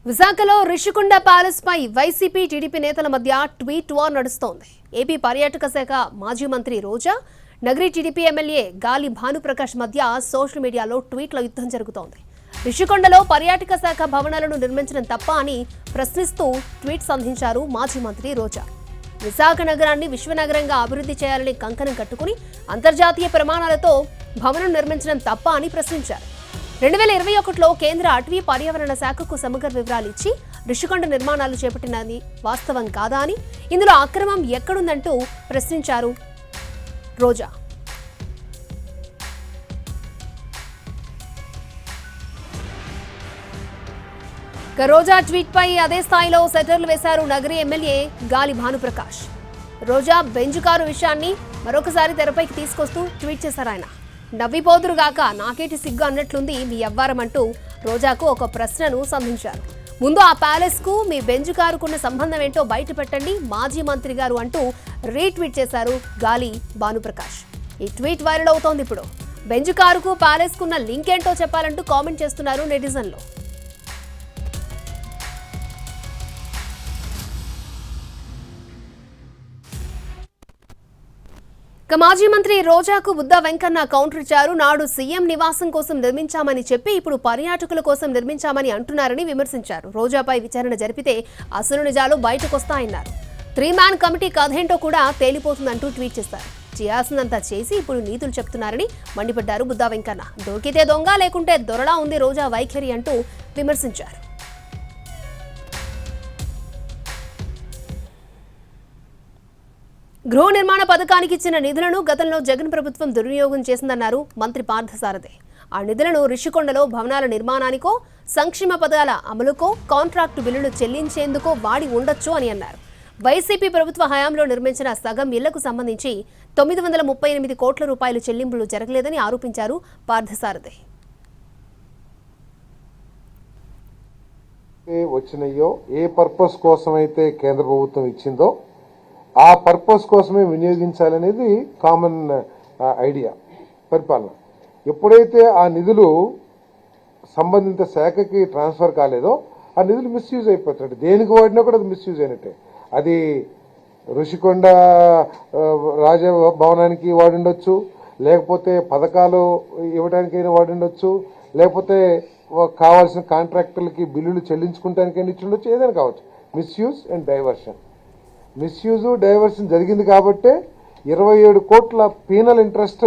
విశాఖలో రిషికొండ ప్యాలెస్ పై YCP TDP నేతల మధ్య ట్వీట్ వార్ నడుస్తోంది. ఏపీ పర్యాటక శాఖ మాజీ మంత్రి రోజా, నగరి టీడీపీ ఎమ్మెల్యే గాలి భానుప్రకాష్ మధ్య సోషల్ మీడియాలో ట్వీట్ల యుద్ధం జరుగుతోంది. రిషికొండలో పర్యాటక శాఖ భవనాలను నిర్మించడం తప్ప అని ప్రశ్నిస్తూ ట్వీట్ సంధించారు మాజీ మంత్రి రోజా. విశాఖ నగరాన్ని విశ్వనగరంగా అభివృద్ధి చేయాలని కంకణం కట్టుకుని అంతర్జాతీయ ప్రమాణాలతో భవనం నిర్మించడం తప్ప అని ప్రశ్నించారు. 2021లో కేంద్ర అటవీ పర్యావరణ శాఖకు సమగ్ర వివరాలు ఇచ్చి రిషికొండ నిర్మాణాలు చేపట్టినది వాస్తవం కాదా అని, ఇందులో అక్రమం ఎక్కడుందంటూ ప్రశ్నించారు రోజా. రోజా ట్వీట్ పై అదే స్థాయిలో సెటర్లు వేశారు నగరి ఎమ్మెల్యే గాలి భానుప్రకాష్. రోజా బెంజ్ కారు విషయాన్ని మరొకసారి తెరపైకి తీసుకొస్తూ ట్వీట్ చేశారు. ఆయన నవ్విపోదురుగాక నాకేటి సిగ్గు అన్నట్లుంది మీ అవ్వారం అంటూ రోజాకు ఒక ప్రశ్నను సంధించారు. ముందు ఆ ప్యాలెస్ కు మీ బెంజ్ కారుకున్న సంబంధం ఏంటో బయట పెట్టండి మాజీ మంత్రి గారు అంటూ రీట్వీట్ చేశారు గాలి భానుప్రకాష్. ఈ ట్వీట్ వైరల్ అవుతోంది. ఇప్పుడు బెంజ్ కారుకు ప్యాలెస్ కున్న లింక్ ఏంటో చెప్పాలంటూ కామెంట్ చేస్తున్నారు నెటిజన్లు. మాజీ మంత్రి రోజాకు బుద్ధా వెంకన్న కౌంటర్ ఇచ్చారు. నాడు సీఎం నివాసం కోసం నిర్మించామని చెప్పి ఇప్పుడు పర్యాటకుల కోసం నిర్మించామని అంటున్నారని విమర్శించారు. రోజాపై విచారణ జరిపితే అసలు నిజాలు బయటకొస్తాయన్నారు. 3 మ్యాన్ కమిటీ కథేంటో కూడా తేలిపోతుందంటూ ట్వీట్ చేశారు. చేయాల్సిందంతా చేసి ఇప్పుడు నీతులు చెప్తున్నారని మండిపడ్డారు బుద్ధా వెంకన్న. దొరికితే దొంగ లేకుంటే దొరలా ఉంది రోజా వైఖరి అంటూ విమర్శించారు. గృహ నిర్మాణ పథకానికి ఇచ్చిన నిధులను గతంలో జగన్ ప్రభుత్వం దుర్వినియోగం చేసిందన్నారు మంత్రి పార్థసారథి. ఆ నిధులను రిషికొండలో భవనాల నిర్మాణానికో, సంక్షేమ పథకాల అమలుకో, కాంట్రాక్టు బిల్లులు చెల్లించేందుకో వాడి ఉండొచ్చు అని అన్నారు. వైసీపీ ప్రభుత్వ హయాంలో నిర్మించిన సగం ఇళ్లకు సంబంధించి 938 కోట్ల రూపాయలు చెల్లింపులు జరగలేదని ఆరోపించారు పార్థసారథి. వచ్చినయో ఏ పర్పస్ కోసమైతే కేంద్ర ప్రభుత్వం ఇచ్చిందో ఆ పర్పస్ కోసమే వినియోగించాలనేది కామన్ ఐడియా పరిపాలన. ఎప్పుడైతే ఆ నిధులు సంబంధిత శాఖకి ట్రాన్స్ఫర్ కాలేదో ఆ నిధులు మిస్యూజ్ అయిపోతాయి. దేనికి వాడినా కూడా అది మిస్యూజ్ అయినట్టే. అది ఋషికొండ రాజభవనానికి వాడిండొచ్చు, లేకపోతే పథకాలు ఇవ్వడానికైనా వాడిండొచ్చు, లేకపోతే కావాల్సిన కాంట్రాక్టర్లకి బిల్లులు చెల్లించుకుంటానికైనా ఇచ్చిండొచ్చు, ఏదైనా కావచ్చు. Misuse and diversion. Misuse diversion జరిగింది కాబట్టే 27 కోట్ల పీనల్ ఇంట్రెస్ట్